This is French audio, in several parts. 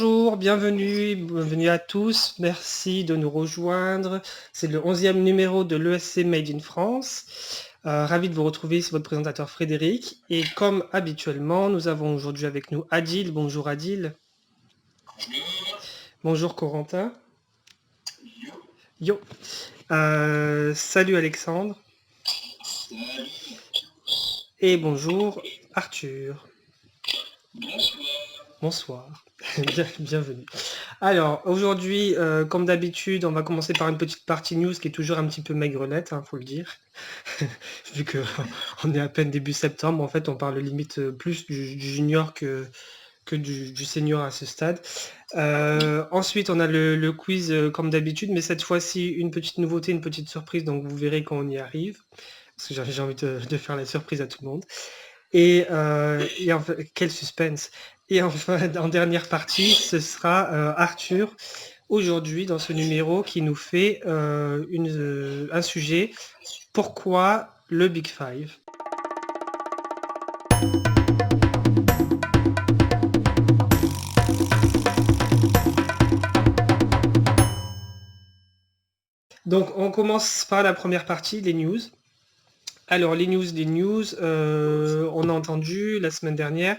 Bonjour, bienvenue à tous. Merci de nous rejoindre. C'est le 11e numéro de l'ESC Made in France. Ravi de vous retrouver, c'est votre présentateur Frédéric. Et comme habituellement, nous avons aujourd'hui avec nous Adil. Bonjour Adil. Bonjour Corentin. Yo. Salut Alexandre. Et bonjour Arthur. Bonsoir. Bienvenue. Alors, aujourd'hui, comme d'habitude, on va commencer par une petite partie news qui est toujours un petit peu maigrelette, faut le dire. Vu qu'on est à peine début septembre, en fait, on parle limite plus du junior que du senior à ce stade. Ensuite, on a le quiz comme d'habitude, mais cette fois-ci, une petite nouveauté, une petite surprise, donc vous verrez quand on y arrive. Parce que j'ai envie de faire la surprise à tout le monde. Et enfin, quel suspense! Et enfin, en dernière partie, ce sera Arthur, aujourd'hui, dans ce numéro, qui nous fait un sujet. Pourquoi le Big Five? Donc, on commence par la première partie, les news. Alors, les news, on a entendu la semaine dernière,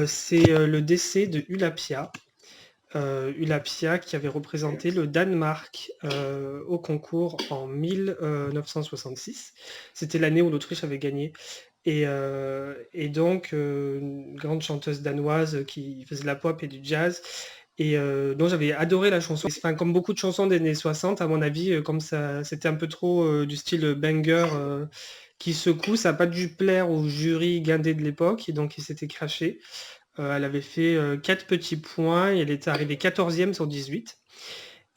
c'est le décès de Ulapia. Ulapia qui avait représenté le Danemark au concours en 1966. C'était l'année où l'Autriche avait gagné. Et donc, une grande chanteuse danoise qui faisait de la pop et du jazz. Et dont j'avais adoré la chanson. Enfin, comme beaucoup de chansons des années 60, à mon avis, comme ça, c'était un peu trop du style banger qui secoue, ça n'a pas dû plaire au jury guindé de l'époque, et donc il s'était craché. Elle avait fait 4 petits points, et elle était arrivée 14e sur 18.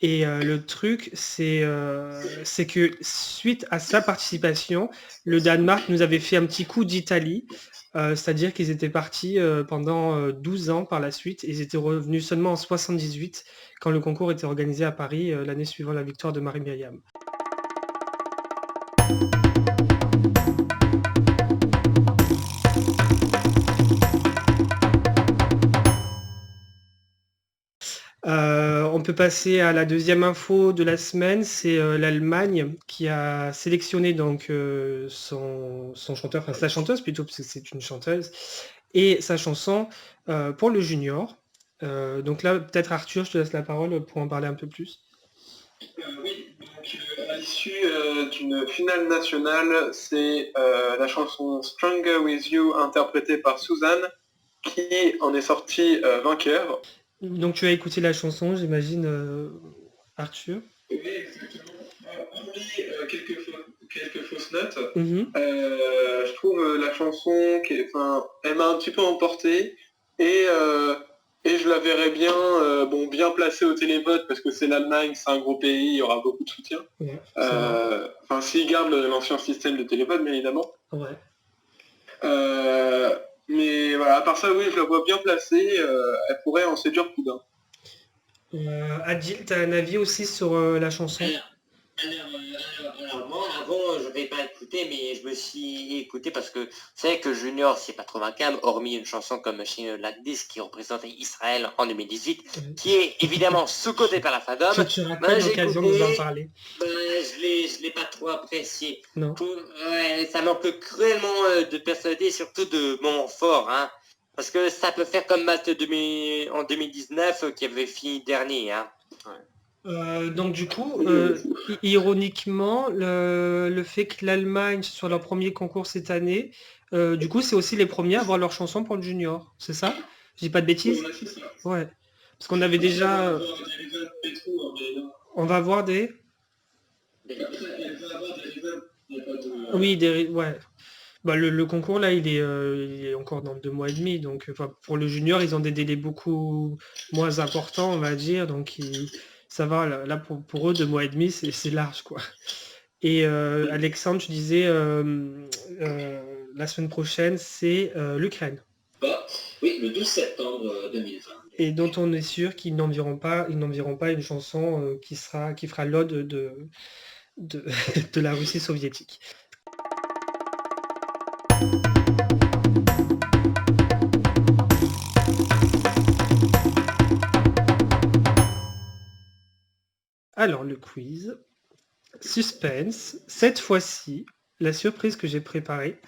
Et le truc, c'est que suite à sa participation, le Danemark nous avait fait un petit coup d'Italie, c'est-à-dire qu'ils étaient partis pendant 12 ans par la suite, et ils étaient revenus seulement en 78, quand le concours était organisé à Paris, l'année suivant la victoire de Marie-Myriam. On peut passer à la deuxième info de la semaine, c'est l'Allemagne qui a sélectionné donc son chanteur, enfin sa chanteuse plutôt, parce que c'est une chanteuse, et sa chanson pour le junior. Donc là, peut-être Arthur, je te laisse la parole pour en parler un peu plus. Oui, donc à l'issue d'une finale nationale, c'est la chanson Stronger With You interprétée par Suzanne qui en est sortie vainqueur. Donc tu as écouté la chanson, j'imagine, Arthur. Oui, exactement. Hormis quelques fausses notes, Mhm. je trouve la chanson, elle m'a un petit peu emporté et je la verrais bien, bien placée au télévote parce que c'est l'Allemagne, c'est un gros pays, il y aura beaucoup de soutien. Ouais, S'ils gardent l'ancien système de télévote, bien évidemment. ouais. Mais voilà, à part ça, oui, je la vois bien placée, elle pourrait en séduire plus d'un. Adil, tu as un avis aussi sur la chanson? Alors, moi, avant, je n'avais pas écouté, mais je me suis écouté parce que c'est vrai que Junior, c'est pas trop ma cam, hormis une chanson comme Machine Like This qui représentait Israël en 2018, qui est évidemment sous-cotée par la Fadom. Tu n'auras pas l'occasion de nous en parler. Je l'ai pas trop apprécié. Non. Ça manque cruellement de personnalité, surtout de moments forts. Parce que ça peut faire comme Malte en 2019 qui avait fini dernier. Donc du coup, ironiquement, le fait que l'Allemagne soit leur premier concours cette année, du coup, c'est aussi les premiers à avoir leur chanson pour le junior, c'est ça? Je dis pas de bêtises? Ouais. Parce qu'on avait déjà... On va avoir des... Oui, ouais. Bah, le concours là, il est encore dans 2 mois et demi, donc pour le junior, ils ont des délais beaucoup moins importants, on va dire, donc ça va, là pour eux, 2 mois et demi, c'est large, quoi. Et Alexandre, tu disais, la semaine prochaine, c'est l'Ukraine. Oui, le 12 septembre 2020. Et dont on est sûr qu'ils n'enverront pas une chanson qui fera l'ode de la Russie soviétique. Alors, le quiz. Suspense. Cette fois-ci, la surprise que j'ai préparée,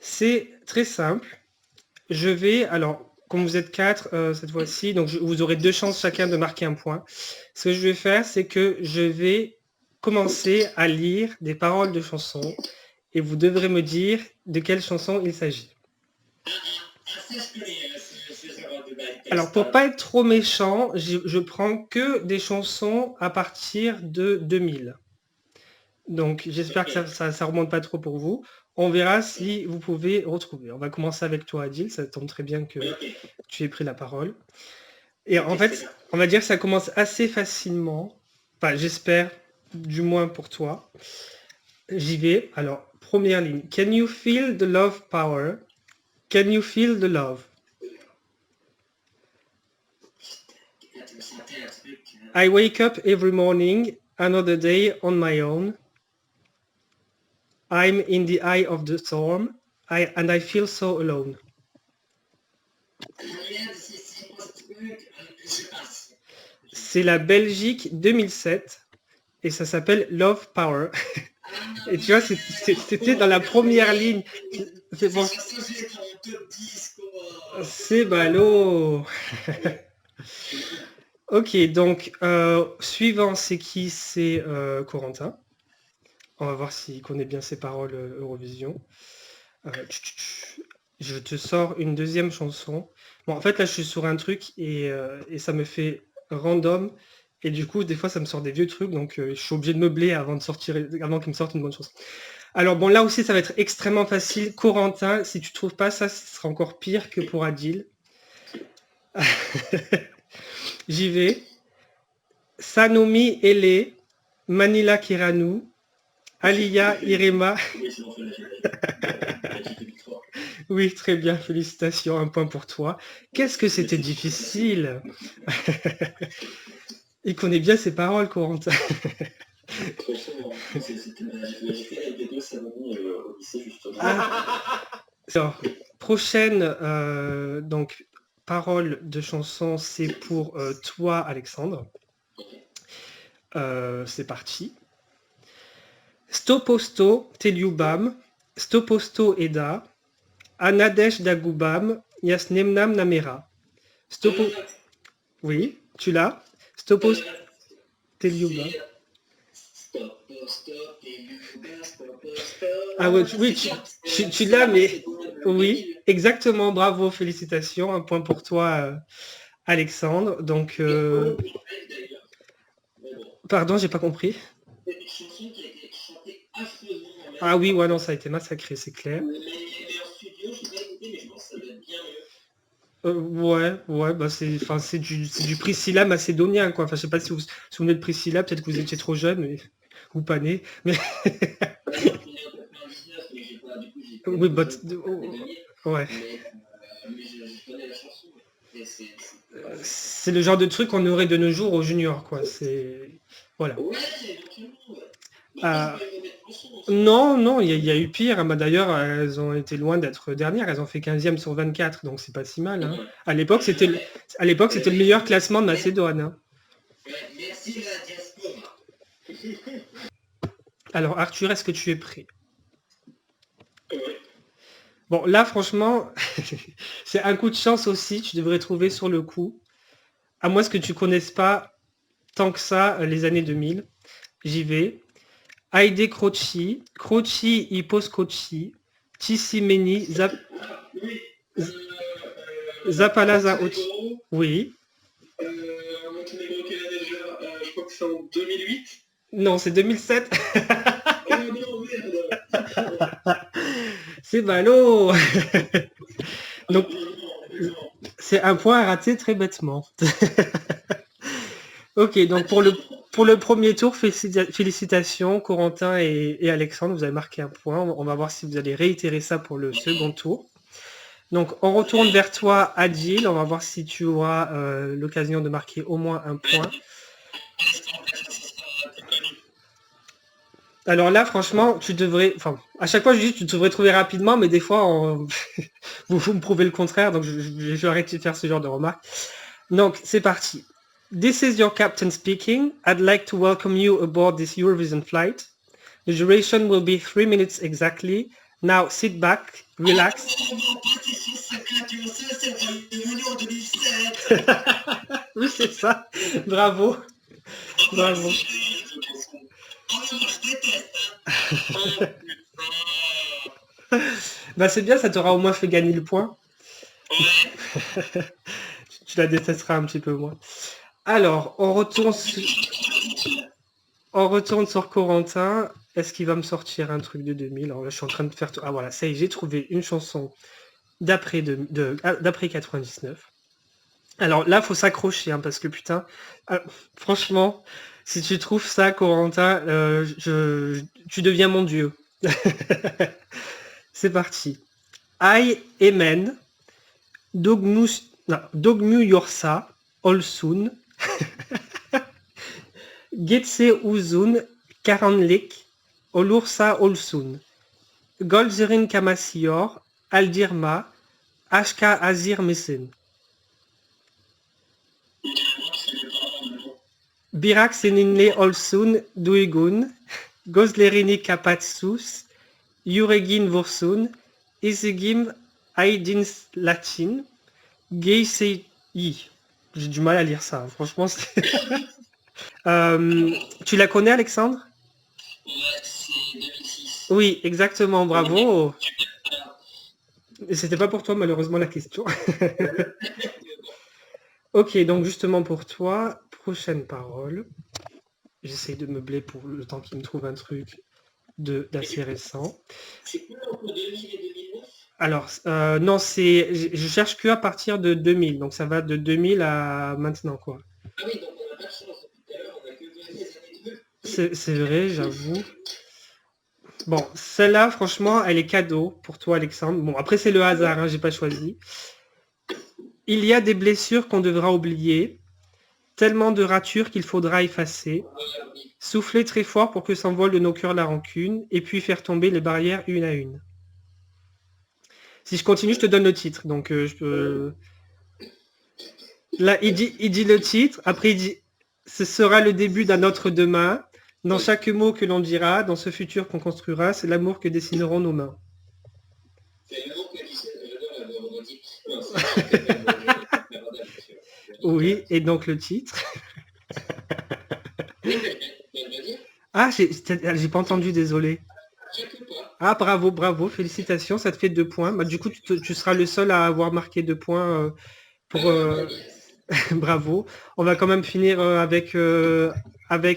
c'est très simple. Je vais, alors, comme vous êtes 4 cette fois-ci, donc vous aurez 2 chances chacun de marquer un point. Ce que je vais faire, c'est que je vais commencer à lire des paroles de chansons et vous devrez me dire de quelle chanson il s'agit. Alors, pour pas être trop méchant, je prends que des chansons à partir de 2000. Donc, j'espère que ça remonte pas trop pour vous. On verra si vous pouvez retrouver. On va commencer avec toi, Adil. Ça tombe très bien que tu aies pris la parole. Et en fait, on va dire que ça commence assez facilement. Enfin, j'espère, du moins pour toi. J'y vais. Alors, première ligne. Can you feel the love power? Can you feel the love? I wake up every morning, another day on my own. I'm in the eye of the storm, and I feel so alone. C'est la Belgique 2007 et ça s'appelle Love Power. Et tu vois, c'était dans la première ligne. C'est bon. C'est ballot. Ok, donc suivant, c'est qui? C'est Corentin. On va voir s'il connaît bien ses paroles Eurovision. Je te sors une deuxième chanson. Bon, en fait, là, je suis sur un truc et ça me fait random. Et du coup, des fois, ça me sort des vieux trucs. Donc, je suis obligé de meubler avant qu'il me sorte une bonne chanson. Alors, bon, là aussi, ça va être extrêmement facile. Corentin, si tu trouves pas ça, ce sera encore pire que pour Adil. J'y vais. Sanomi Ele, Manila Kiranu, Alia Irema. Oui, très bien, félicitations, un point pour toi. Qu'est-ce que c'était difficile. Il connaît bien ses paroles, Corentin. Alors, prochaine donc, parole de chanson, c'est pour toi, Alexandre. C'est parti. Stoposto Teliubam, Stoposto Eda, Anadesh Dagubam, Yasnemnam Namera. Oui, tu l'as. Stoposto Teliubam. Ah ouais, oui, tu l'as, mais oui, exactement, bravo, félicitations, un point pour toi, Alexandre. Donc, pardon, j'ai pas compris. Ah oui, ouais, non, ça a été massacré, c'est clair. Ouais, bah c'est du Priscilla macédonien, quoi. Enfin, je sais pas si vous vous souvenez de Priscilla, peut-être que vous étiez trop jeune, mais ou pas né, mais oui, bah, ouais. C'est le genre de truc qu'on aurait de nos jours aux juniors, quoi. C'est voilà. Non, il y a eu pire. Hein. Bah, d'ailleurs, elles ont été loin d'être dernières. Elles ont fait 15e sur 24, donc c'est pas si mal. Hein. À l'époque, c'était le meilleur classement de Macédoine. Hein. Merci la diaspora. Alors, Arthur, est-ce que tu es prêt? Bon, là, franchement, c'est un coup de chance aussi. Tu devrais trouver sur le coup. À moins que tu connaisses pas tant que ça les années 2000. J'y vais. Aide Croci, Croci Hiposcoci, Tissimeni, Zapalaza Oti. Oui. Monténégro, je crois que c'est en 2008. Non, c'est 2007. Oh non, merde. C'est ballot. Donc, c'est un point à rater très bêtement. Ok, donc pour le premier tour, félicitations Corentin et Alexandre, vous avez marqué un point. On va voir si vous allez réitérer ça pour le second tour. Donc on retourne vers toi, Adil. On va voir si tu auras l'occasion de marquer au moins un point. Alors là, franchement, tu devrais... Enfin, à chaque fois, je dis que tu devrais trouver rapidement, mais des fois, vous me prouvez le contraire, donc je vais arrêter de faire ce genre de remarques. Donc, c'est parti. This is your captain speaking. I'd like to welcome you aboard this Eurovision flight. The duration will be 3 minutes exactly. Now sit back, relax. Oui, c'est ça. Bravo. Bravo. Bah c'est bien, ça t'aura au moins fait gagner le point. Tu la détesteras un petit peu moins. Alors, on retourne sur Corentin. Est-ce qu'il va me sortir un truc de 2000? Alors là, je suis en train de faire... Ah voilà, ça y est, j'ai trouvé une chanson d'après 99. Alors là, faut s'accrocher, hein, parce que putain, franchement, si tu trouves ça, Corentin, tu deviens mon dieu. C'est parti. I, Amen, Dogmu Yorsa, Olsun, Getse Uzun, Karanlik, Olursa Olsun, Golzerin Kamasior, Aldirma, Ashka Azir Mesen. Birak Seninle Olsun, Duigun, Gozlerini Kapatsus, Yuregin Vorsun, Isegim Aidins Latin, Geisei. J'ai du mal à lire ça, franchement. Tu la connais, Alexandre? Ouais, c'est 2006. Oui, exactement, bravo. Et c'était pas pour toi, malheureusement, la question. Ok, donc justement pour toi, prochaine parole. J'essaye de meubler pour le temps qu'il me trouve un truc d'assez récent. C'est quoi entre 2000 et 2009? Alors, non, je cherche que à partir de 2000, donc ça va de 2000 à maintenant, quoi. Ah oui, donc on n'a pas de chance. Depuis tout à l'heure, on a que donné les années 2. C'est vrai, j'avoue. Bon, celle-là, franchement, elle est cadeau pour toi, Alexandre. Bon, après, c'est le hasard, hein, j'ai pas choisi. Il y a des blessures qu'on devra oublier, tellement de ratures qu'il faudra effacer, souffler très fort pour que s'envole de nos cœurs la rancune, et puis faire tomber les barrières une à une. Si je continue, je te donne le titre. Donc, je peux... Là, il dit le titre. Après, il dit « Ce sera le début d'un autre demain. Dans chaque mot que l'on dira, dans ce futur qu'on construira, c'est l'amour que dessineront nos mains. » C'est l'amour que j'adore la robotique. Oui, et donc le titre. dire Ah, j'ai pas entendu, désolé. Ah, bravo, bravo, félicitations, ça te fait 2 points. Bah, du coup, tu seras le seul à avoir marqué 2 points pour... Bravo. On va quand même finir avec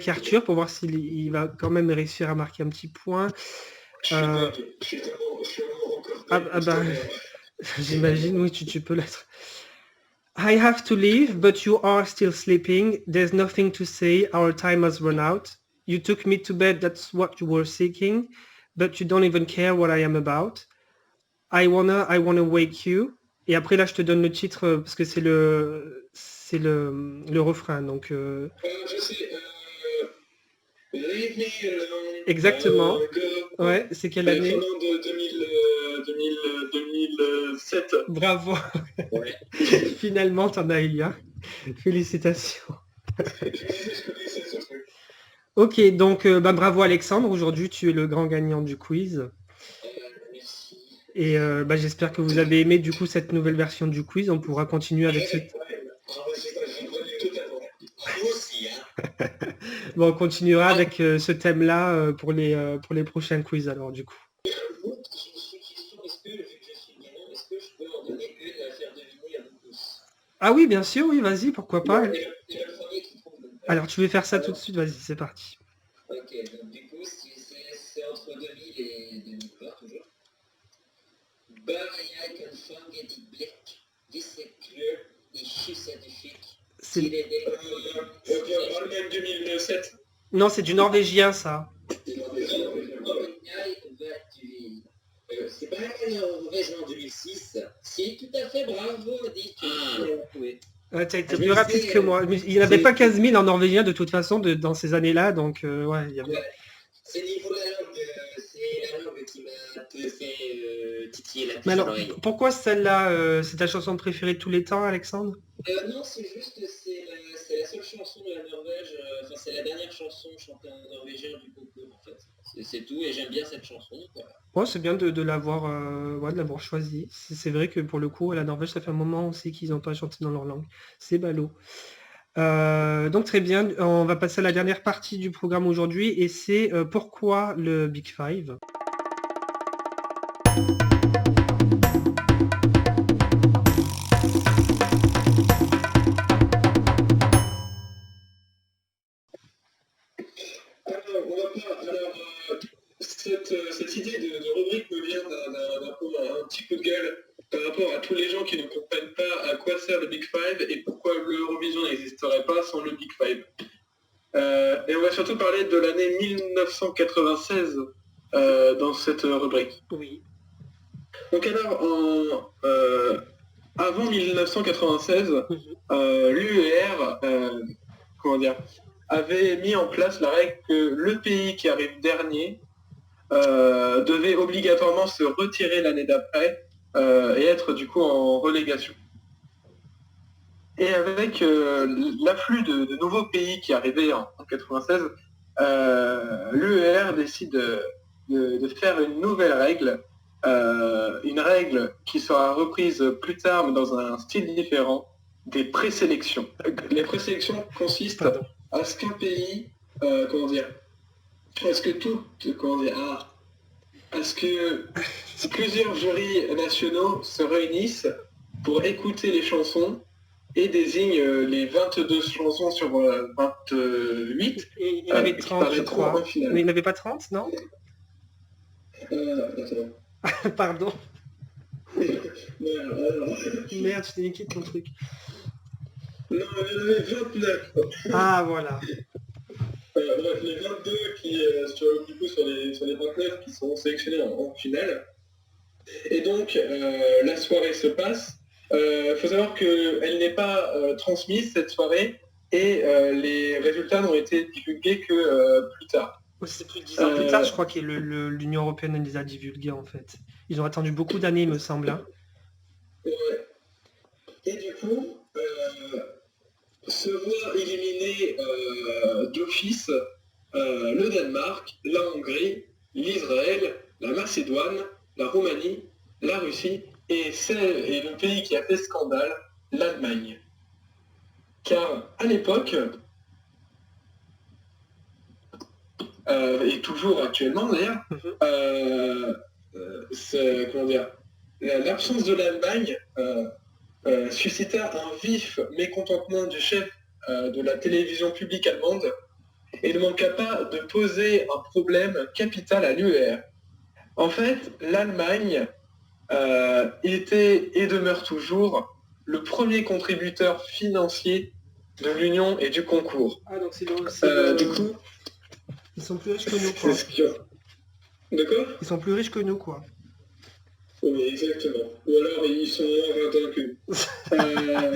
Arthur pour voir s'il va quand même réussir à marquer un petit point. J'imagine, oui, tu peux l'être. I have to leave, but you are still sleeping. There's nothing to say. Our time has run out. You took me to bed, that's what you were seeking. But you don't even care what I am about. I wanna wake you. Et après là je te donne le titre parce que c'est le refrain. Donc je sais. Leave me alone. Exactement. Ouais, c'est quelle année? De 2007. Bravo. Ouais. Finalement t'en as eu un. Félicitations. Ok, donc bravo Alexandre, aujourd'hui tu es le grand gagnant du quiz. Et j'espère que vous avez aimé du coup cette nouvelle version du quiz. On pourra continuer avec ce... Bon, on continuera avec ce thème-là pour les prochains quiz alors du coup. Ah oui, bien sûr, oui, vas-y, pourquoi pas. Alors tu veux faire ça tout de suite, vas-y, c'est parti. Ok, donc du coup, c'est entre 2000 et 2020 toujours. But I can get it black. This is clear. Issue scientifique. C'est... Allemagne 2007. Non, c'est du norvégien ça. C'est pas la Norvège en 2006. Si, tout à fait, bravo, dit. Oui. Ouais, t'as été plus rapide que moi. Mais il n'y en avait pas 15 000 en norvégien de toute façon dans ces années-là, donc ouais. Il y avait... C'est niveau la langue, c'est la langue qui m'a fait titiller la puce. Mais alors, l'oreille. pourquoi celle-là, c'est ta chanson préférée de tous les temps, Alexandre? Non, c'est juste, c'est c'est la seule chanson de la Norvège, enfin c'est la dernière chanson chantée en norvégien du concours en fait. C'est tout et j'aime bien cette chanson. Voilà. Ouais, c'est bien de l'avoir ouais, de l'avoir choisi. C'est vrai que pour le coup, la Norvège, ça fait un moment aussi qu'ils n'ont pas chanté dans leur langue. C'est ballot. Donc très bien, on va passer à la dernière partie du programme aujourd'hui et c'est pourquoi le Big Five. Cette idée de rubrique me vient d'un petit coup de gueule par rapport à tous les gens qui ne comprennent pas à quoi sert le Big Five et pourquoi l'Eurovision n'existerait pas sans le Big Five. Et on va surtout parler de l'année 1996 dans cette rubrique. Oui. Donc alors, avant 1996, l'UER comment dire, avait mis en place la règle que le pays qui arrive dernier devait obligatoirement se retirer l'année d'après et être du coup en relégation. Et avec l'afflux de nouveaux pays qui arrivaient en 96, l'UER décide de faire une nouvelle règle, une règle qui sera reprise plus tard mais dans un style différent, des présélections. Les présélections consistent à ce qu'un pays, comment dire, à ce que plusieurs jurys nationaux se réunissent pour écouter les chansons et désignent les 22 chansons sur 28. Et il y en avait 30, je crois. Mais il n'y en avait pas 30, non Pardon. Merde, je t'ai niqué ton truc. Non, il y en avait 29. Ah, voilà. Bref, les 22 qui, sur les 29 qui sont sélectionnés en finale. Et donc, la soirée se passe. Il faut savoir qu'elle n'est pas transmise, cette soirée, et les résultats n'ont été divulgués que plus tard. C'est plus de 10 ans plus tard, je crois que l'Union Européenne les a divulgués, en fait. Ils ont attendu beaucoup d'années, il me semble. Hein. Ouais. Et du coup, se voit éliminer d'office le Danemark, la Hongrie, l'Israël, la Macédoine, la Roumanie, la Russie et le pays qui a fait scandale, l'Allemagne. Car à l'époque, et toujours actuellement d'ailleurs, l'absence de l'Allemagne suscita un vif mécontentement du chef de la télévision publique allemande et ne manqua pas de poser un problème capital à l'UER. En fait, l'Allemagne était et demeure toujours le premier contributeur financier de l'Union et du concours. Ah, donc c'est du coup, ils sont plus riches que nous, quoi. De quoi ? Ils sont plus riches que nous, quoi. Oui, exactement. Ou alors ils sont moins vaincus que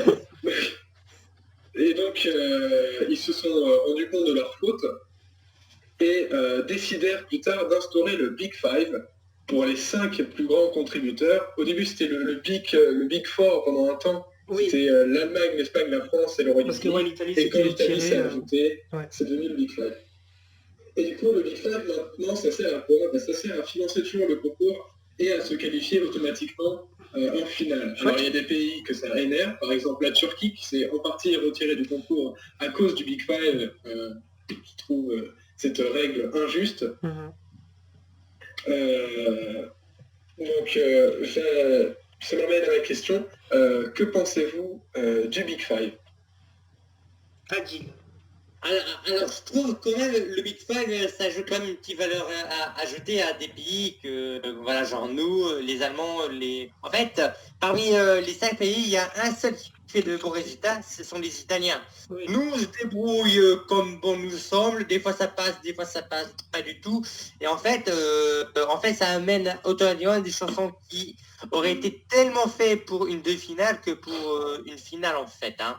nous. Et donc, ils se sont rendus compte de leur faute et décidèrent plus tard d'instaurer le Big Five pour les 5 plus grands contributeurs. Au début, c'était le Big Four pendant un temps. Oui. C'était l'Allemagne, l'Espagne, la France et le Royaume-Uni. Parce que l'Italie, et quand l'Italie s'est ajoutée, c'est devenu le Big Five. Et du coup, le Big Five, maintenant, ça sert à quoi ? Ça sert à financer toujours le concours et à se qualifier automatiquement en finale. Alors il y a des pays que ça énerve, par exemple la Turquie qui s'est en partie retirée du concours à cause du Big Five, qui trouve cette règle injuste. Donc ça m'amène à la question, que pensez-vous du Big Five ? Adil. Alors, je trouve quand même le Big Five, ça ajoute quand même une petite valeur ajoutée à des pays que, voilà, genre nous, les Allemands, En fait, parmi les 5 pays, il y a un seul qui fait de bons résultats, ce sont les Italiens. Oui. Nous, on se débrouille comme bon nous semble, des fois ça passe pas du tout. Et en fait, ça amène automatiquement des chansons qui auraient été tellement faites pour une demi-finale que pour une finale, en fait. Hein.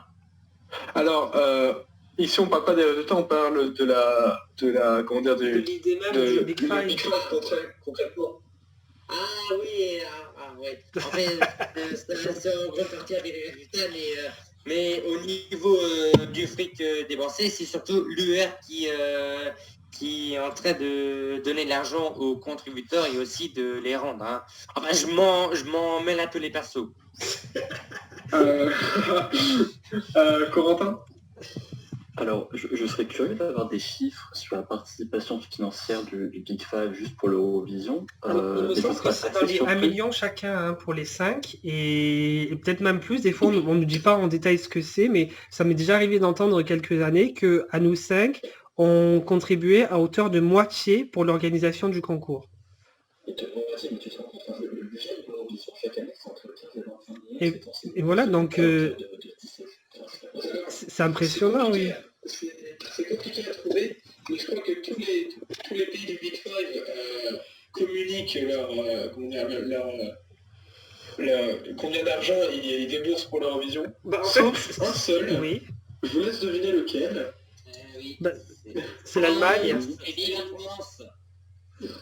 Alors, ici, on parle pas des résultats, on parle de l'idée même du Big Five. Concrètement. Ah oui, ouais. En fait, c'est en grande partie avec les résultats, mais Mais au niveau du fric dépensé, c'est surtout l'UR qui est en train de donner de l'argent aux contributeurs et aussi de les rendre. Hein. Enfin, je m'en mêle un peu les persos. Corentin? Alors, je serais curieux d'avoir des chiffres sur la participation financière du Big Five juste pour l'Eurovision. Il me semble que c'est dans les 1 million chacun hein, pour les 5 et peut-être même plus. Des fois, on ne dit pas en détail ce que c'est, mais ça m'est déjà arrivé d'entendre quelques années que à nous 5, on contribuait à hauteur de moitié pour l'organisation du concours. Et voilà, donc c'est impressionnant, oui. C'est compliqué à trouver, mais je crois que tous les pays du Big Five communiquent combien d'argent ils déboursent pour l'Eurovision. Sauf un seul. Oui. Je vous laisse deviner lequel. Oui. Bah, c'est l'Allemagne.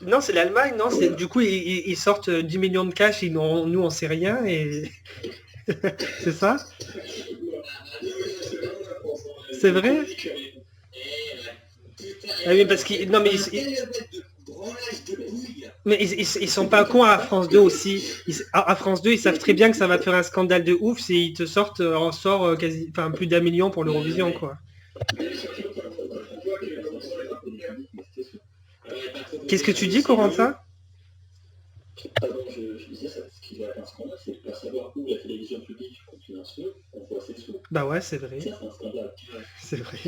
Non, c'est l'Allemagne, non. C'est du coup ils sortent 10 millions de cash, nous on sait rien et c'est ça. C'est vrai. Ah oui, parce qu'ils non mais ils sont pas cons à France 2 aussi. À France 2, ils savent très bien que ça va faire un scandale de ouf s'ils te sortent en sort quasi, enfin plus d'1 million pour l'Eurovision quoi. Qu'est-ce que tu dis, Corentin? Je disais, ce qui va être un scandale, c'est de ne pas savoir où la télévision publique continue à se faire, on voit ses sous. Bah ouais, c'est vrai. C'est un scandale. C'est vrai.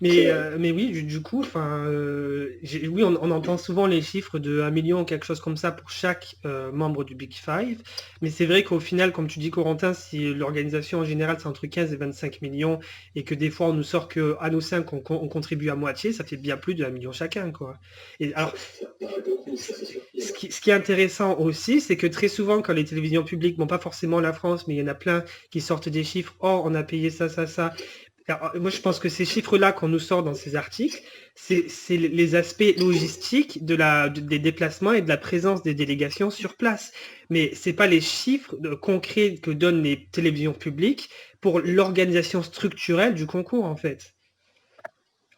Mais oui, du coup, oui, on entend souvent les chiffres de 1 million, quelque chose comme ça pour chaque membre du Big Five. Mais c'est vrai qu'au final, comme tu dis, Corentin, si l'organisation en général c'est entre 15 et 25 millions et que des fois on nous sort qu'à nous 5 on contribue à moitié, ça fait bien plus de 1 million chacun, quoi. Et alors, ce qui est intéressant aussi, c'est que très souvent, quand les télévisions publiques, bon, pas forcément la France, mais il y en a plein qui sortent des chiffres, oh, on a payé ça. Alors, moi, je pense que ces chiffres-là qu'on nous sort dans ces articles, c'est les aspects logistiques des déplacements et de la présence des délégations sur place. Mais c'est pas les chiffres concrets que donnent les télévisions publiques pour l'organisation structurelle du concours, en fait.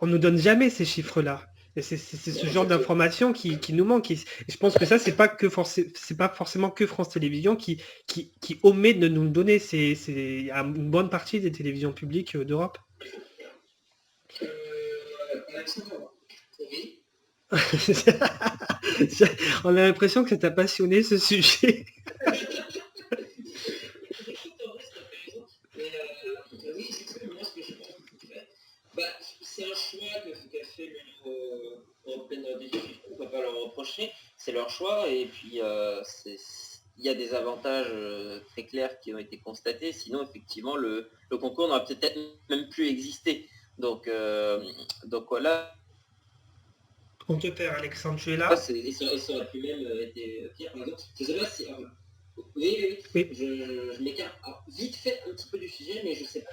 On nous donne jamais ces chiffres-là. Et c'est ce genre d'information qui nous manque. Et je pense que ça, c'est pas forcément que France Télévisions qui omet de nous le donner. C'est une bonne partie des télévisions publiques d'Europe. On a l'impression que ça t'a passionné ce sujet. C'est un choix qu'a fait l'Union européenne des chiffres, on ne peut pas leur reprocher, c'est leur choix et puis il y a des avantages très clairs qui ont été constatés, sinon effectivement le concours n'aurait peut-être même plus existé. Donc voilà. On te perd, Alexandre, tu es là? Et ça aurait pu même été pire. Par exemple, je sais pas si... Oui. Je m'écarte vite fait un petit peu du sujet, mais je sais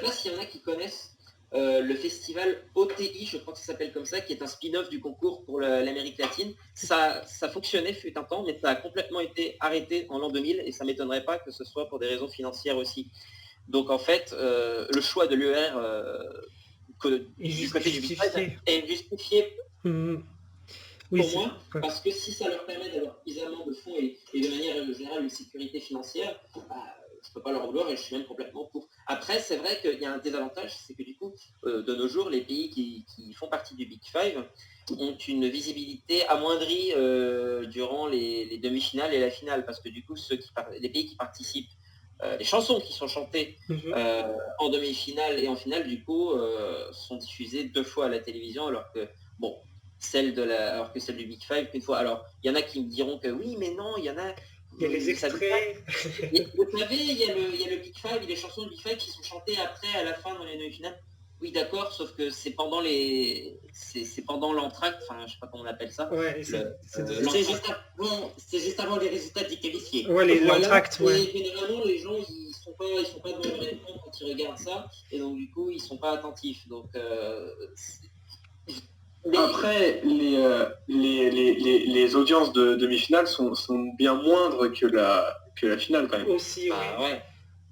pas s'il y en a qui connaissent le festival OTI, je crois que ça s'appelle comme ça, qui est un spin-off du concours pour l'Amérique latine. Ça fonctionnait fut un temps, mais ça a complètement été arrêté en l'an 2000 et ça ne m'étonnerait pas que ce soit pour des raisons financières aussi. Donc en fait, le choix de l'UR du côté du Big Five est justifié pour moi, parce que si ça leur permet d'avoir suffisamment de fonds et de manière générale une sécurité financière, je ne peux pas leur vouloir et je suis même complètement pour. Après, c'est vrai qu'il y a un désavantage, c'est que du coup, de nos jours, les pays qui font partie du Big Five ont une visibilité amoindrie durant les demi-finales et la finale, parce que du coup, les pays qui participent, les chansons qui sont chantées en demi-finale et en finale, du coup, sont diffusées 2 fois à la télévision, alors que, bon, celle du Big Five qu'une fois. Alors, il y en a qui me diront que oui, mais non, il y en a... Il y a les extraits. Vous savez, il y a le Big Five, les chansons du Big Five qui sont chantées après, à la fin, dans les demi-finales. Oui, d'accord, sauf que c'est pendant l'entracte, enfin, je sais pas comment on appelle ça. Ouais, c'est juste avant les résultats déqualifiés. Ouais, l'entracte, ouais. Et généralement, les gens, ils sont pas devant leur écran quand ils regardent ça, et donc du coup, ils sont pas attentifs. Donc, après, les audiences de demi-finale sont bien moindres que la finale quand même. Aussi, oui.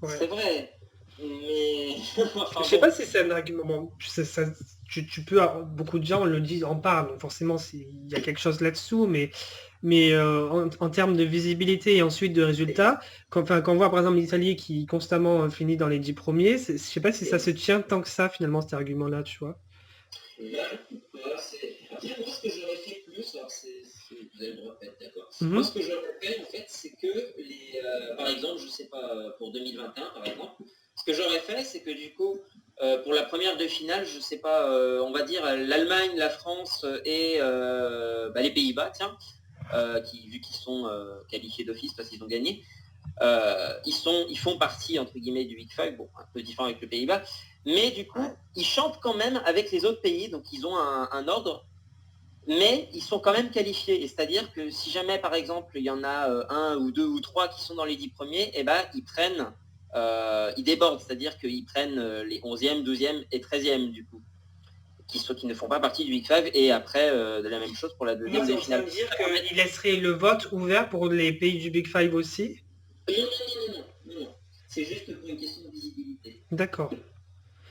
Ouais. C'est vrai. Mais... enfin, Je sais bon. pas si c'est un argument. Bon, tu peux, beaucoup de gens le disent, en parlent, donc forcément il y a quelque chose là-dessous, mais en termes de visibilité et ensuite de résultats, quand on voit par exemple l'Italie qui constamment finit dans les 10 premiers, je sais pas si ça se tient tant que ça finalement cet argument-là, tu vois. Voilà, après, moi, ce que j'aurais fait plus, alors vous avez le droit de être d'accord. Mhm. Moi, ce que j'aurais fait, en fait, c'est que, par exemple, je sais pas, pour 2021, par exemple, ce que j'aurais fait, c'est que du coup, pour la première de finale, je sais pas, on va dire l'Allemagne, la France et les Pays-Bas, tiens, vu qu'ils sont qualifiés d'office parce qu'ils ont gagné, ils font partie, entre guillemets, du Big Five, bon, un peu différent avec le Pays-Bas, mais du coup, ils chantent quand même avec les autres pays, donc ils ont un ordre, mais ils sont quand même qualifiés. Et c'est-à-dire que si jamais, par exemple, il y en a un ou deux ou trois qui sont dans les 10 premiers, et ben, ils débordent, c'est-à-dire qu'ils prennent les 11e, 12e et 13e, du coup, qui ne font pas partie du Big Five, et après, de la même chose pour la deuxième Moi, ça demi-finale. veut dire qu'il laisserait le vote ouvert pour les pays du Big Five aussi. Non. C'est juste pour une question de visibilité. D'accord.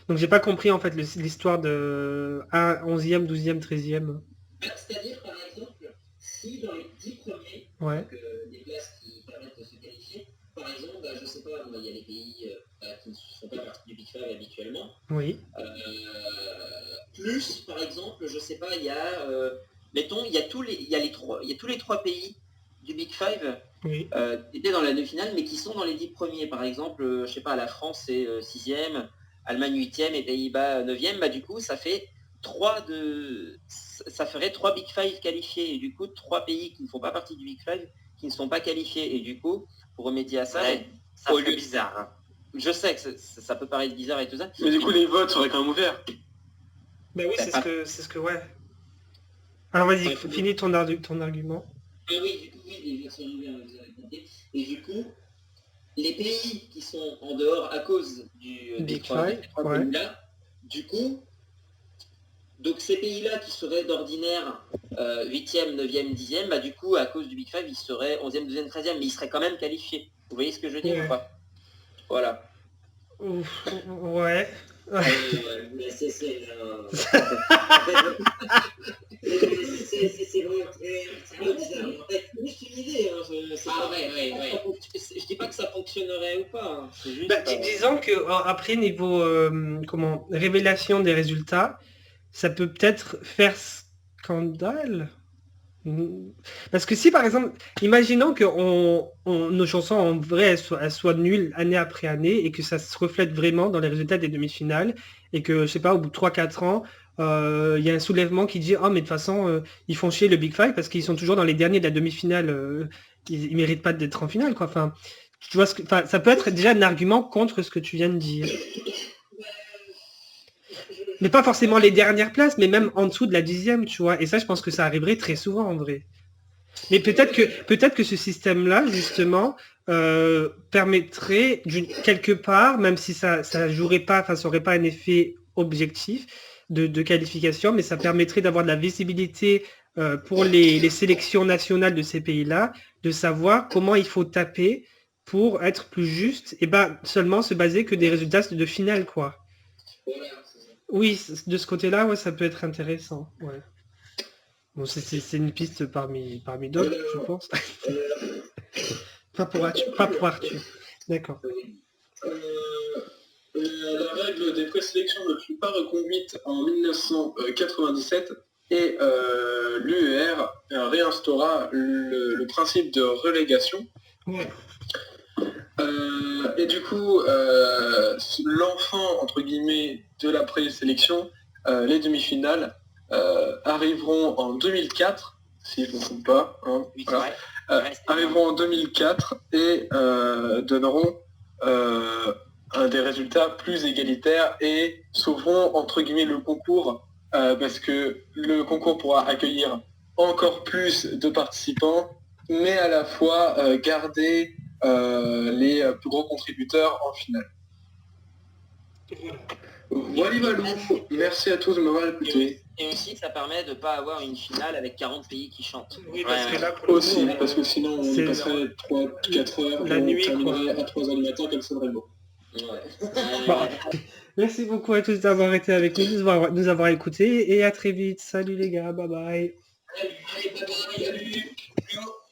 Donc j'ai pas compris en fait l'histoire de 11e, 12e, 13e. C'est-à-dire, par exemple, si dans les 10 premiers, Ouais. donc, des places qui permettent de se qualifier, par exemple, je sais pas, il y a les pays qui ne font pas partie du Big Five habituellement. Oui. Plus, par exemple, je sais pas, il y a, mettons, il y a tous les trois pays du Big Five Oui. qui étaient dans la demi-finale, mais qui sont dans les 10 premiers. Par exemple, je sais pas, la France c'est 6e, Allemagne 8e et Pays-Bas 9e. Bah, du coup, ça ferait 3 Big Five qualifiés. Et du coup, 3 pays qui ne font pas partie du Big Five qui ne sont pas qualifiés. Et du coup, pour remédier à ça, ça au fait lieu bizarre. Hein. Je sais que ça peut paraître bizarre et tout ça. Mais du coup, les votes seraient quand même ouverts. Bah oui, c'est ce que ouais. Alors vas-y, finis ton argument. Ah oui, du coup, oui, les versions ouvertes, vous avez compris. Et du coup, les pays qui sont en dehors à cause des trois pays-là, du coup, donc ces pays-là qui seraient d'ordinaire 8e, 9e, 10e, bah du coup, à cause du Big Five, ils seraient 11e, 12e, 13e, mais ils seraient quand même qualifiés. Vous voyez ce que je veux dire ou pas? Voilà. Ouf, ouais. Mais c'est vraiment très bizarre. En fait, juste une idée. Je dis pas que ça fonctionnerait ou pas. Hein. Juste, disons que après niveau révélation des résultats, ça peut peut-être faire scandale. Parce que si par exemple, imaginons que nos chansons en vrai elles soient nulles année après année et que ça se reflète vraiment dans les résultats des demi-finales et que je sais pas au bout de 3-4 ans il y a un soulèvement qui dit oh mais de toute façon ils font chier le Big Five parce qu'ils sont toujours dans les derniers de la demi-finale, ils méritent pas d'être en finale quoi. Enfin, tu vois ça peut être déjà un argument contre ce que tu viens de dire. Mais pas forcément les dernières places, mais même en dessous de la 10e, tu vois. Et ça, je pense que ça arriverait très souvent en vrai. Mais peut-être que ce système-là, justement, permettrait quelque part, même si ça jouerait pas, enfin, ça aurait pas un effet objectif de qualification, mais ça permettrait d'avoir de la visibilité pour les sélections nationales de ces pays-là, de savoir comment il faut taper pour être plus juste, et ben seulement se baser que des résultats de finale, quoi. Oui, de ce côté-là, ouais, ça peut être intéressant. Ouais. Bon, c'est une piste parmi d'autres, je pense. Pas pour Arthur. D'accord. La règle des présélections ne fut pas reconduite en 1997 et l'UER réinstaura le principe de relégation. Ouais. Et du coup, l'enfant, entre guillemets, de la présélection, les demi-finales, arriveront en 2004, si je ne me trompe pas. Hein, voilà. Arriveront en 2004 et donneront des résultats plus égalitaires et sauveront, entre guillemets, le concours, parce que le concours pourra accueillir encore plus de participants, mais à la fois garder les plus gros contributeurs en finale. Voilà, merci à tous de m'avoir écouté. Et aussi, ça permet de ne pas avoir une finale avec 40 pays qui chantent. Oui, parce que là, pour aussi, parce que sinon, on passerait 3-4 heures, la nuit, terminerait à 3 heures du matin, comme ça serait beau. Ouais. Bon, merci beaucoup à tous d'avoir été avec nous, nous avoir écoutés et à très vite. Salut les gars, bye bye. Allez, bye bye, salut. Ciao.